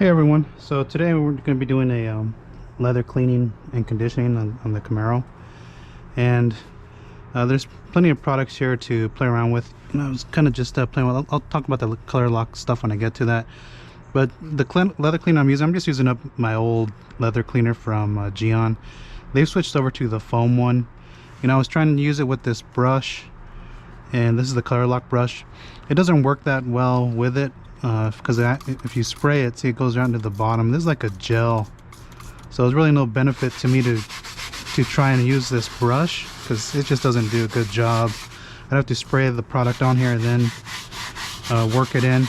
Hey everyone, so today we're going to be doing a leather cleaning and conditioning on the Camaro, and there's plenty of products here to play around with. I was kind of just playing with. I'll talk about the Colourlock stuff when I get to that, but the leather cleaner I'm just using up my old leather cleaner from Geon. They've switched over to the foam one. I was trying to use it with this brush, and this is the Colourlock brush. It doesn't work that well with it because if you spray it, see, it goes down to the bottom. This is like a gel, so there's really no benefit to me to try and use this brush because it just doesn't do a good job. I'd have to spray the product on here and then work it in,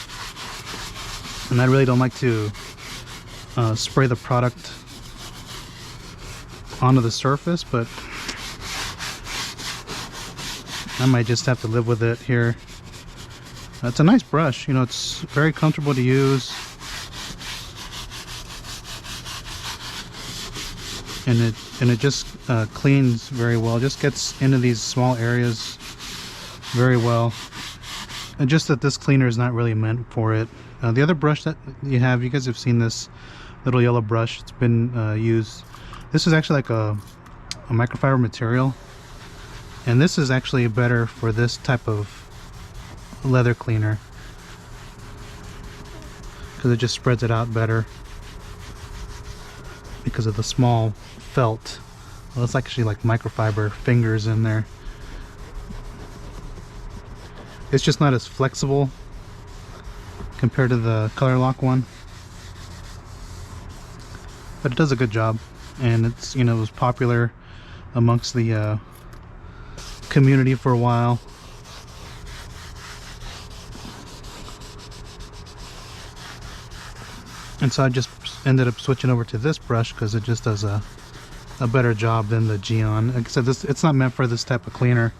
and I really don't like to spray the product onto the surface, but I might just have to live with it here. It's a nice brush, it's very comfortable to use, and it just cleans very well. It just gets into these small areas very well, and just that this cleaner is not really meant for it. The other brush that you guys have seen this little yellow brush. It's been used. This is actually like a microfiber material, and this is actually better for this type of leather cleaner because it just spreads it out better because of the small felt. Well, it's actually like microfiber fingers in there. It's just not as flexible compared to the Colourlock one, but it does a good job, and it's it was popular amongst the community for a while. And so I just ended up switching over to this brush because it just does a better job than the Geon. Like I said, it's not meant for this type of cleaner,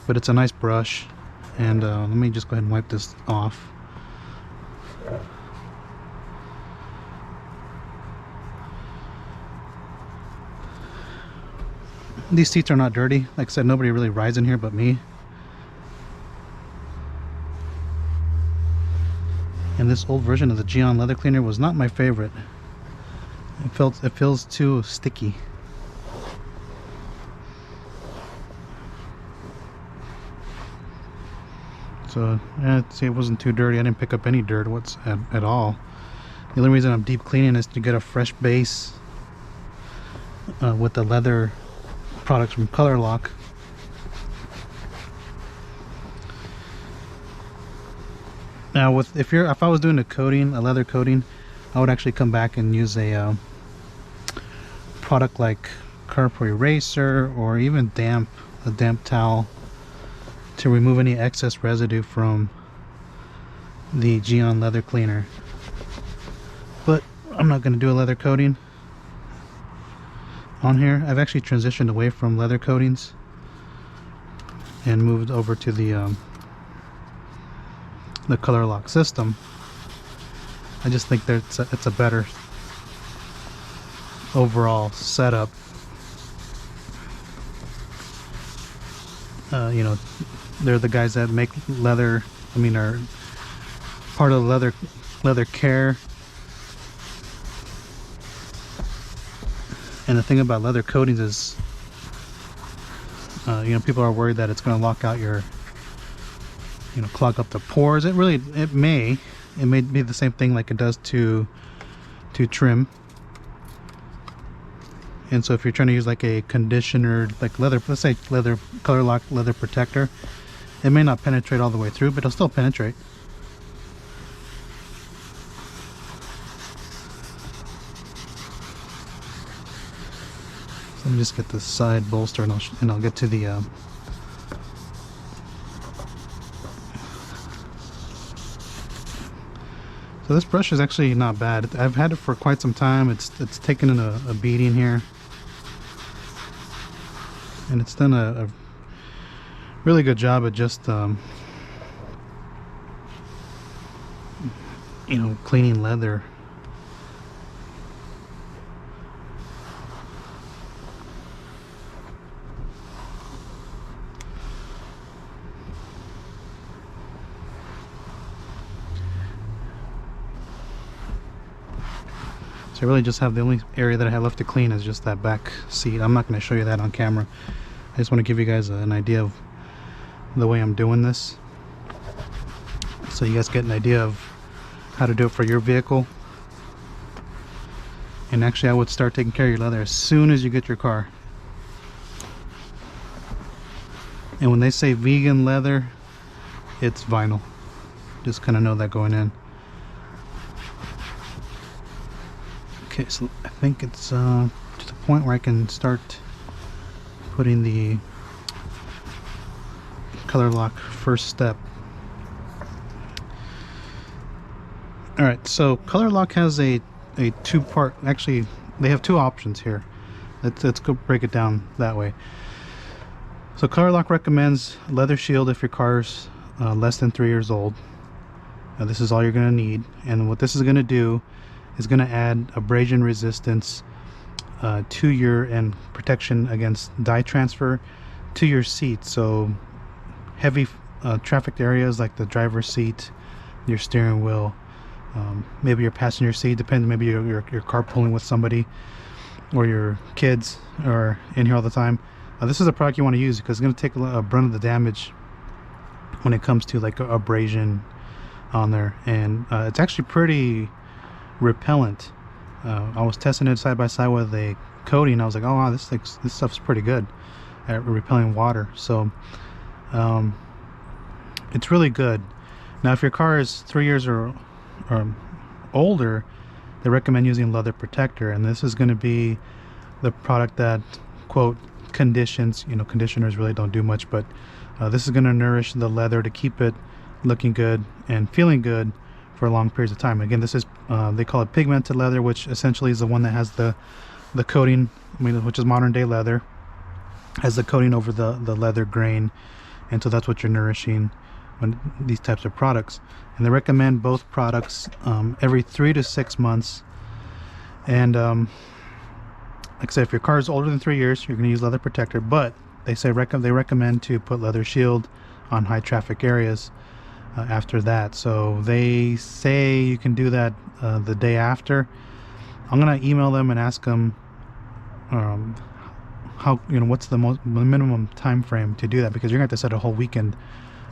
but it's a nice brush. And let me just go ahead and wipe this off. These seats are not dirty. Like I said, nobody really rides in here but me. And this old version of the Geon leather cleaner was not my favorite. It feels too sticky. So see, it wasn't too dirty. I didn't pick up any dirt at all. The only reason I'm deep cleaning is to get a fresh base with the leather products from Colourlock. Now, if I was doing a leather coating, I would actually come back and use a product like carpet eraser or even a damp towel to remove any excess residue from the Geon leather cleaner. But I'm not going to do a leather coating on here. I've actually transitioned away from leather coatings and moved over to the Colourlock system. I just think that it's a better overall setup. They're the guys that make leather. Are part of the leather care. And the thing about leather coatings is, people are worried that it's going to lock out your clog up the pores. It may be the same thing like it does to trim. And so if you're trying to use like a conditioner, like leather, let's say Colourlock leather protector, it may not penetrate all the way through, but it'll still penetrate. So let me just get this side bolster, and I'll get to the so this brush is actually not bad. I've had it for quite some time. It's taken a beating here, and it's done a really good job at just cleaning leather. So I really just have the only area that I have left to clean is just that back seat. I'm not going to show you that on camera. I just want to give you guys an idea of the way I'm doing this, so you guys get an idea of how to do it for your vehicle. And actually I would start taking care of your leather as soon as you get your car. And when they say vegan leather, it's vinyl. Just kind of know that going in. Okay, so I think it's to the point where I can start putting the Colourlock first step. Alright, so Colourlock has a two-part, actually they have two options here. Let's go break it down that way. So Colourlock recommends leather shield if your car's less than 3 years old. Now this is all you're going to need, and what this is going to do is going to add abrasion resistance to your, and protection against dye transfer to your seat. So heavy trafficked areas like the driver's seat, your steering wheel, maybe your passenger seat, depending, maybe you're carpooling with somebody, or your kids are in here all the time. This is a product you want to use because it's going to take a brunt of the damage when it comes to like abrasion on there, and it's actually pretty repellent. I was testing it side by side with a coating. I was like, oh wow, this stuff's pretty good at repelling water. So it's really good. Now if your car is 3 years or older, they recommend using leather protector, and this is going to be the product that, quote, conditions, you know, conditioners really don't do much, but this is going to nourish the leather to keep it looking good and feeling good for long periods of time. Again, this is they call it pigmented leather, which essentially is the one that has the coating, I mean, which is modern day leather, has the coating over the leather grain, and so that's what you're nourishing when these types of products. And they recommend both products every 3 to 6 months. And like I said, if your car is older than 3 years, you're going to use leather protector, but they say they recommend to put leather shield on high traffic areas after that. So they say you can do that the day after. I'm gonna email them and ask them how, you know, what's the minimum time frame to do that, because you're gonna have to set a whole weekend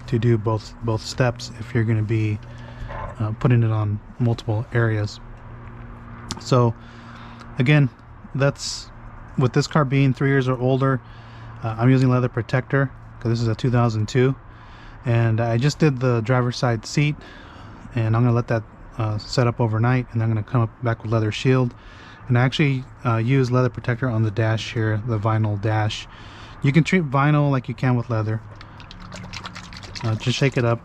to do both steps if you're going to be putting it on multiple areas. So again, that's with this car being 3 years or older. I'm using leather protector because this is a 2002, and I just did the driver's side seat, and I'm gonna let that set up overnight, and I'm gonna come up back with leather shield. And I actually use leather protector on the dash here, the vinyl dash. You can treat vinyl like you can with leather. Just shake it up.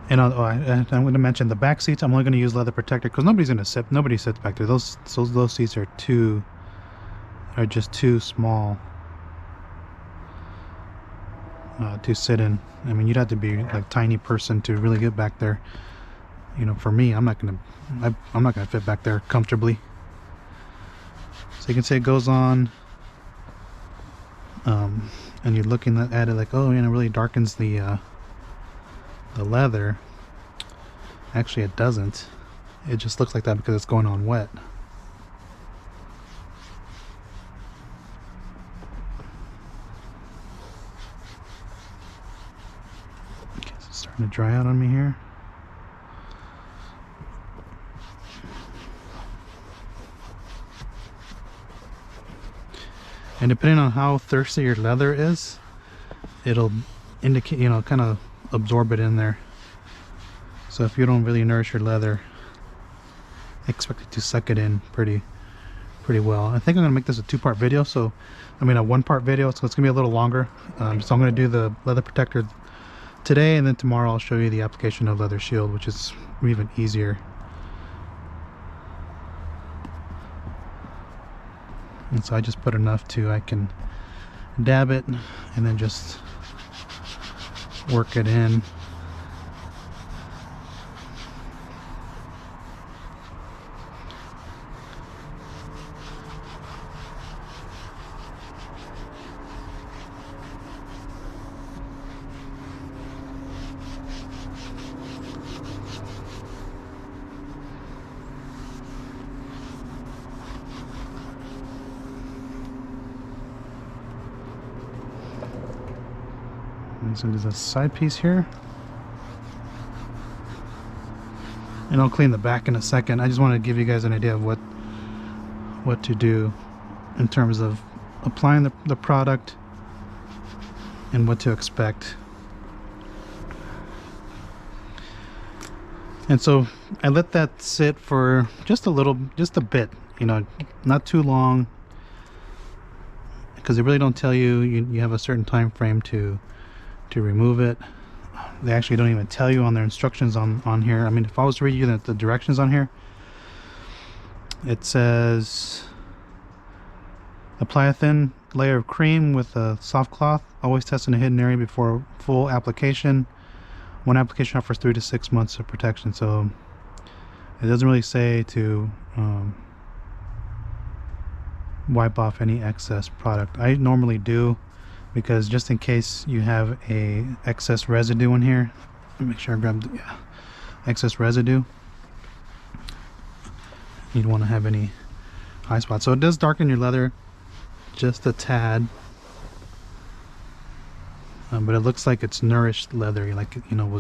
And I'm going to mention the back seats. I'm only going to use leather protector because nobody sits back there. Those seats are just too small to sit in. I mean, you'd have to be like a tiny person to really get back there. You know, for me, I'm not gonna fit back there comfortably. So you can see it goes on. And you're looking at it like, oh, you know, it really darkens the leather. Actually, it doesn't. It just looks like that because it's going on wet. Okay, so it's starting to dry out on me here. And depending on how thirsty your leather is, it'll indicate, you know, kind of absorb it in there. So if you don't really nourish your leather, expect it to suck it in pretty well. I think I'm gonna make this a 2-part video. So I mean a 1-part video, so it's gonna be a little longer. So I'm gonna do the leather protector today, and then tomorrow I'll show you the application of leather shield, which is even easier. And so I just put enough to, I can dab it and then just work it in. So there's a side piece here. And I'll clean the back in a second. I just want to give you guys an idea of what to do in terms of applying the product and what to expect. And so I let that sit for just a bit, you know, not too long, because they really don't tell you. You have a certain time frame to remove it. They actually don't even tell you on their instructions on here. I mean, if I was to read you the directions on here, it says apply a thin layer of cream with a soft cloth. Always test in a hidden area before full application. One application offers 3 to 6 months of protection. So it doesn't really say to wipe off any excess product. I normally do, because just in case you have a excess residue in here, make sure I grab the excess residue. You don't want to have any high spots. So it does darken your leather just a tad, but it looks like it's nourished leather, like, you know,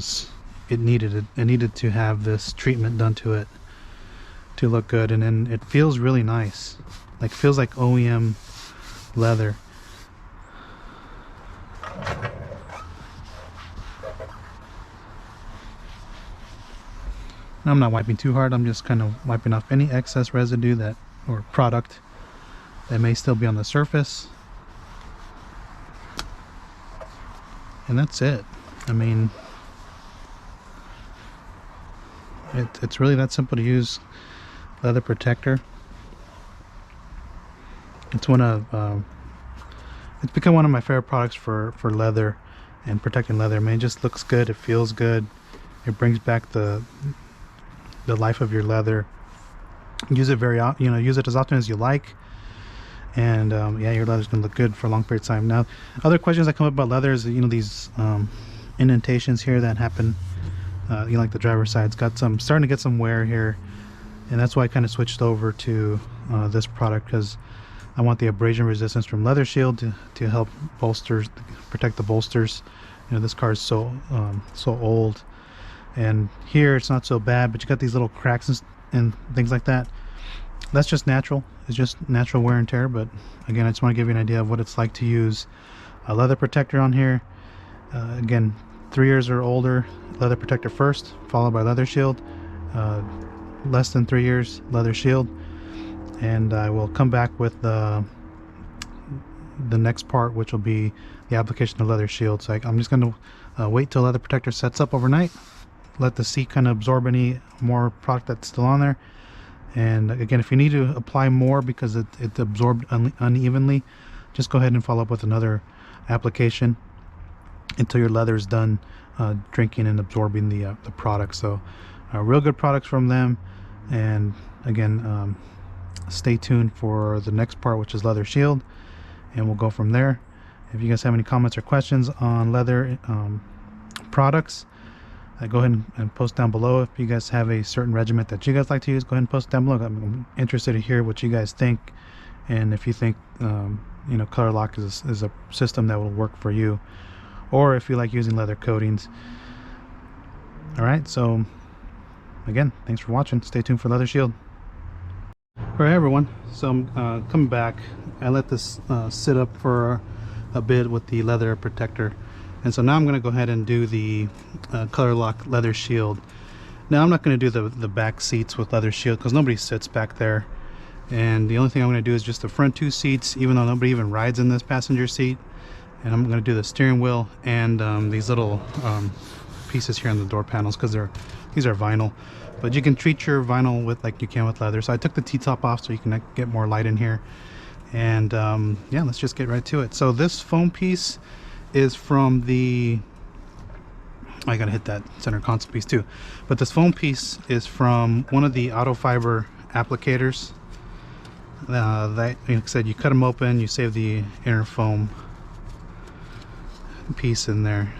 it needed to have this treatment done to it to look good. And then it feels really nice, like feels like OEM leather. I'm not wiping too hard. I'm just kind of wiping off any excess residue or product that may still be on the surface. And that's it. I mean, it's really that simple to use. Leather protector. It's it's become one of my favorite products for leather and protecting leather. I mean, it just looks good. It feels good. It brings back the life of your leather. Use it use it as often as you like, and yeah, your leather's gonna look good for a long period of time. Now, other questions that come up about leather is, you know, these indentations here that happen, you know, like the driver's side. It's got starting to get some wear here, and that's why I kind of switched over to this product, because I want the abrasion resistance from Leather Shield to help protect the bolsters. You know, this car is so old, and here it's not so bad, but you got these little cracks and things like that. That's just natural. It's just natural wear and tear. But again, I just want to give you an idea of what it's like to use a leather protector on here. Again, 3 years or older, leather protector first, followed by Leather Shield. Less than 3 years, Leather Shield. And I will come back with the next part, which will be the application of Leather Shield. So I'm just going to wait till Leather Protector sets up overnight, let the seat kind of absorb any more product that's still on there. And again, if you need to apply more because it absorbed unevenly, just go ahead and follow up with another application until your leather is done drinking and absorbing the product. So real good products from them. And again, stay tuned for the next part, which is Leather Shield, and we'll go from there. If you guys have any comments or questions on leather products, go ahead and post down below. If you guys have a certain regiment that you guys like to use, go ahead and post down below. I'm interested to hear what you guys think, and if you think you know, Colourlock is a system that will work for you, or if you like using leather coatings. All right, so again, thanks for watching. Stay tuned for Leather Shield. All right, everyone, so I'm coming back. I let this sit up for a bit with the leather protector, and so now I'm going to go ahead and do the Colourlock Leather Shield. Now I'm not going to do the back seats with Leather Shield because nobody sits back there, and the only thing I'm going to do is just the front two seats, even though nobody even rides in this passenger seat. And I'm going to do the steering wheel and these little pieces here on the door panels, because these are vinyl. But you can treat your vinyl with like you can with leather. So I took the T-top off so you can get more light in here. And yeah, let's just get right to it. So this foam piece is from the, I gotta hit that center console piece too. But this foam piece is from one of the auto fiber applicators. That, like I said, you cut them open, you save the inner foam piece in there.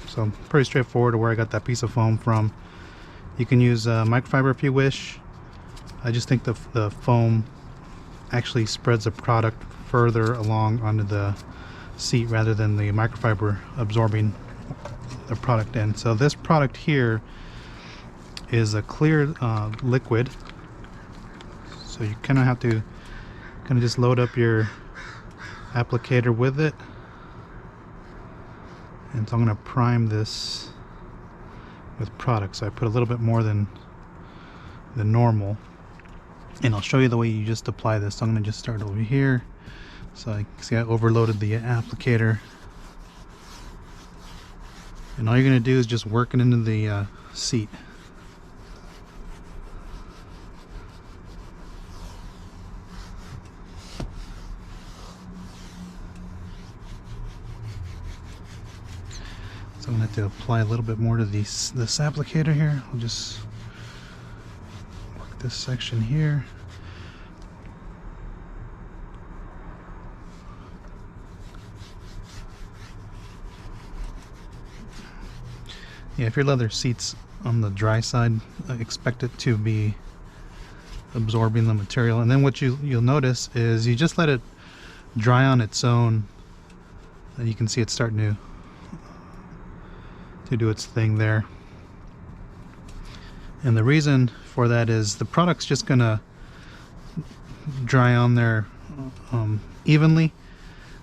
So pretty straightforward to where I got that piece of foam from. You can use microfiber if you wish. I just think the foam actually spreads the product further along onto the seat rather than the microfiber absorbing the product in. So this product here is a clear liquid, so you kind of have to kind of just load up your applicator with it. And so I'm going to prime this with product, so I put a little bit more than normal, and I'll show you the way you just apply this. So I'm going to just start over here. So I see I overloaded the applicator, and all you're going to do is just work it into the seat. So I'm going to have to apply a little bit more to this applicator here. I'll just work this section here. Yeah, if your leather seat's on the dry side, expect it to be absorbing the material. And then what you'll notice is you just let it dry on its own, and you can see it's starting to do its thing there. And the reason for that is the product's just gonna dry on there evenly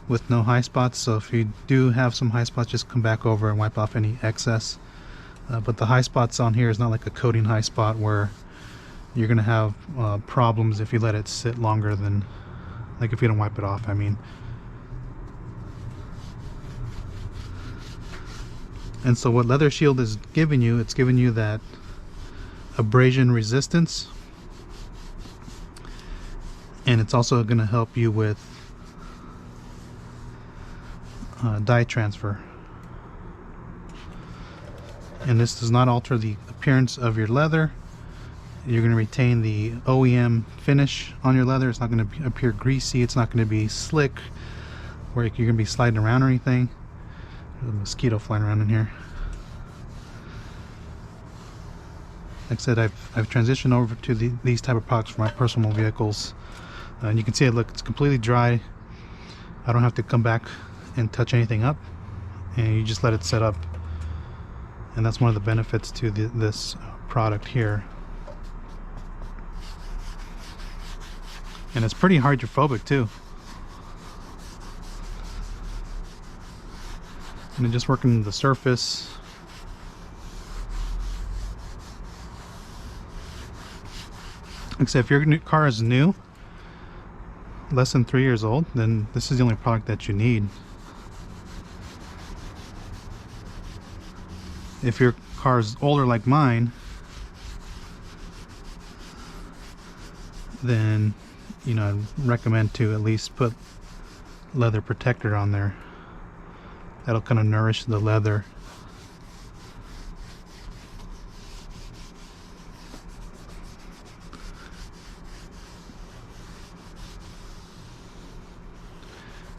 with no high spots. So if you do have some high spots, just come back over and wipe off any excess. But the high spots on here is not like a coating high spot where you're gonna have problems if you let it sit longer than, like if you don't wipe it off, I mean. And so what Leather Shield is giving you, it's giving you that abrasion resistance, and it's also going to help you with dye transfer. And this does not alter the appearance of your leather. You're going to retain the OEM finish on your leather. It's not going to appear greasy. It's not going to be slick where you're going to be sliding around or anything. There's a mosquito flying around in here. Like I said, I've transitioned over to these type of products for my personal vehicles, and you can see it. Look, it's completely dry. I don't have to come back and touch anything up, and you just let it set up. And that's one of the benefits to this product here. And it's pretty hydrophobic too. And then just working the surface. Like I said, if your new car is new, less than 3 years old, then this is the only product that you need. If your car is older like mine, then I recommend to at least put leather protector on there. That'll kind of nourish the leather.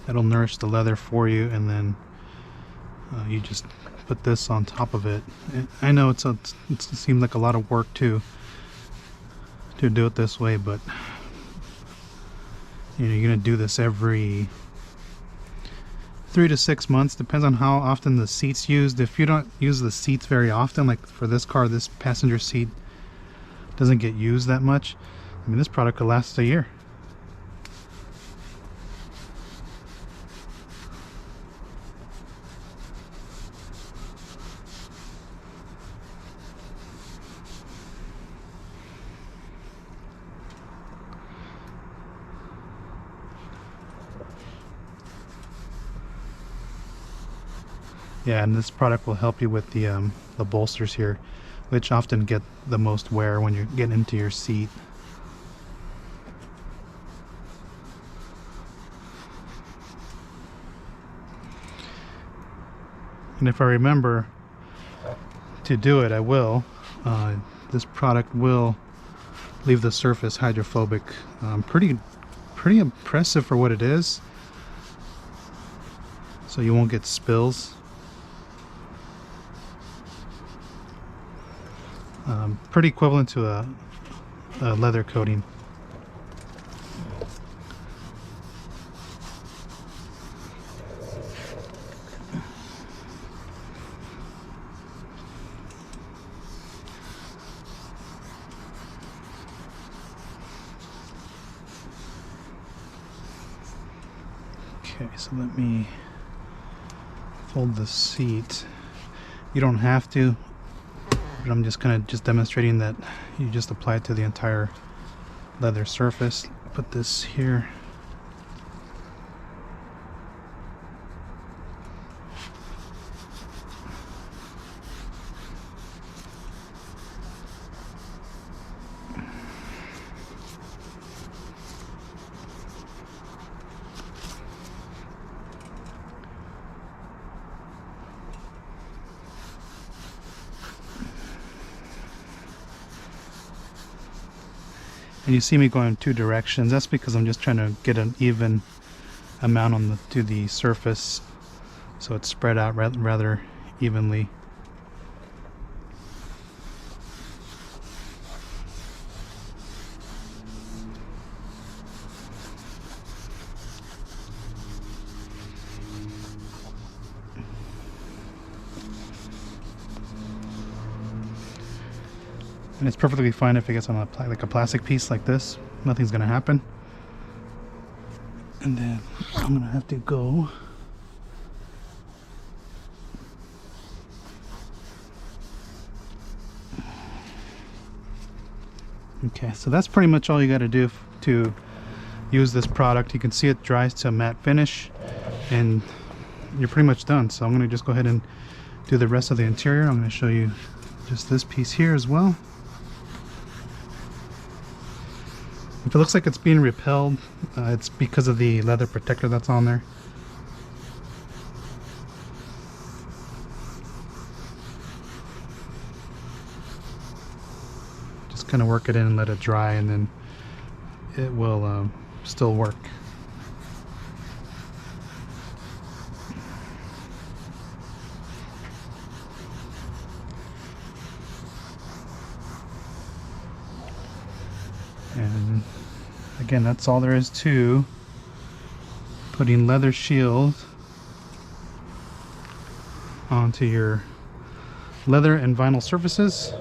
That'll nourish the leather for you, and then you just put this on top of it. I know it seems like a lot of work to do it this way, but you're gonna do this every 3 to 6 months, depends on how often the seat's used. If you don't use the seats very often, like for this car, this passenger seat doesn't get used that much. I mean, this product could last a year. Yeah, and this product will help you with the bolsters here, which often get the most wear when you're getting into your seat. And if I remember to do it, I will. This product will leave the surface hydrophobic. Pretty impressive for what it is. So you won't get spills. Pretty equivalent to a leather coating. Okay, so let me fold the seat. You don't have to, but I'm just kind of just demonstrating that you just apply it to the entire leather surface. Put this here. And you see me going 2 directions. That's because I'm just trying to get an even amount on to the surface, so it's spread out rather evenly. And it's perfectly fine if it gets on like a plastic piece like this. Nothing's gonna happen. And then I'm gonna have to go okay, so that's pretty much all you got to do to use this product. You can see it dries to a matte finish and you're pretty much done. So I'm gonna just go ahead and do the rest of the interior. I'm gonna show you just this piece here as well. If it looks like it's being repelled, it's because of the leather protector that's on there. Just kind of work it in and let it dry, and then it will still work. And again, that's all there is to putting leather shield onto your leather and vinyl surfaces.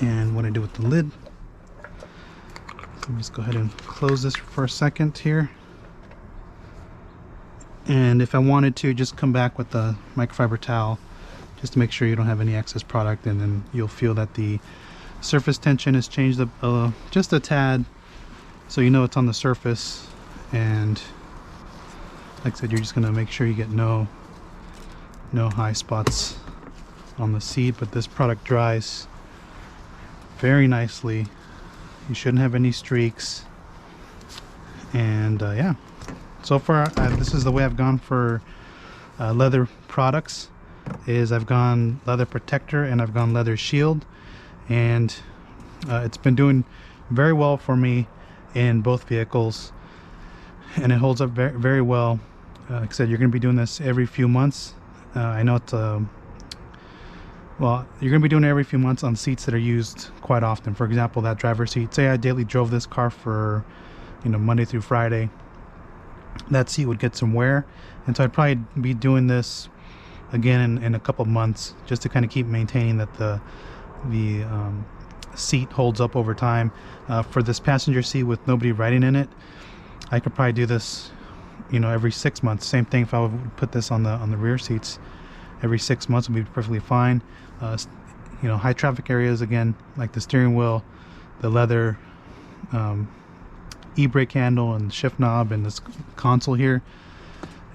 And what I do with the lid, let me just go ahead and close this for a second here. And if I wanted to, just come back with the microfiber towel just to make sure you don't have any excess product, and then you'll feel that the surface tension has changed just a tad, so you know it's on the surface. And like I said, you're just going to make sure you get no high spots on the seat. But this product dries very nicely. You shouldn't have any streaks. And yeah, so far this is the way I've gone for leather products. Is I've gone leather protector and I've gone leather shield, and it's been doing very well for me in both vehicles, and it holds up very, very well. Like I said, you're going to be doing this every few months. I know it's well, you're going to be doing it every few months on seats that are used quite often. For example, that driver's seat, say I daily drove this car for, you know, Monday through Friday, that seat would get some wear, and so I'd probably be doing this again in a couple months, just to kind of keep maintaining that the seat holds up over time. For this passenger seat with nobody riding in it, I could probably do this, you know, every 6 months. Same thing if I would put this on the rear seats. Every 6 months would be perfectly fine. You know, high traffic areas, again, like the steering wheel, the leather e-brake handle and shift knob and this console here,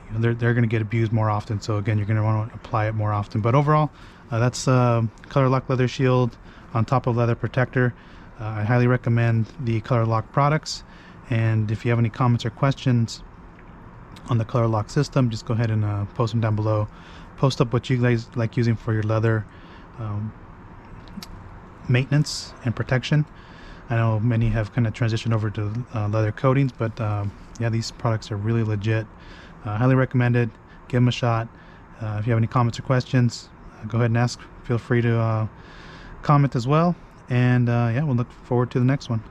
you know, they're going to get abused more often. So again, you're going to want to apply it more often. But overall, that's Colourlock Leather Shield on top of leather protector. I highly recommend the Colourlock products. And if you have any comments or questions on the Colourlock system, just go ahead and post them down below. Post up what you guys like using for your leather maintenance and protection. I know many have kind of transitioned over to leather coatings, but yeah, these products are really legit. Highly recommended. Give them a shot. If you have any comments or questions, go ahead and ask. Feel free to comment as well. And yeah, we'll look forward to the next one.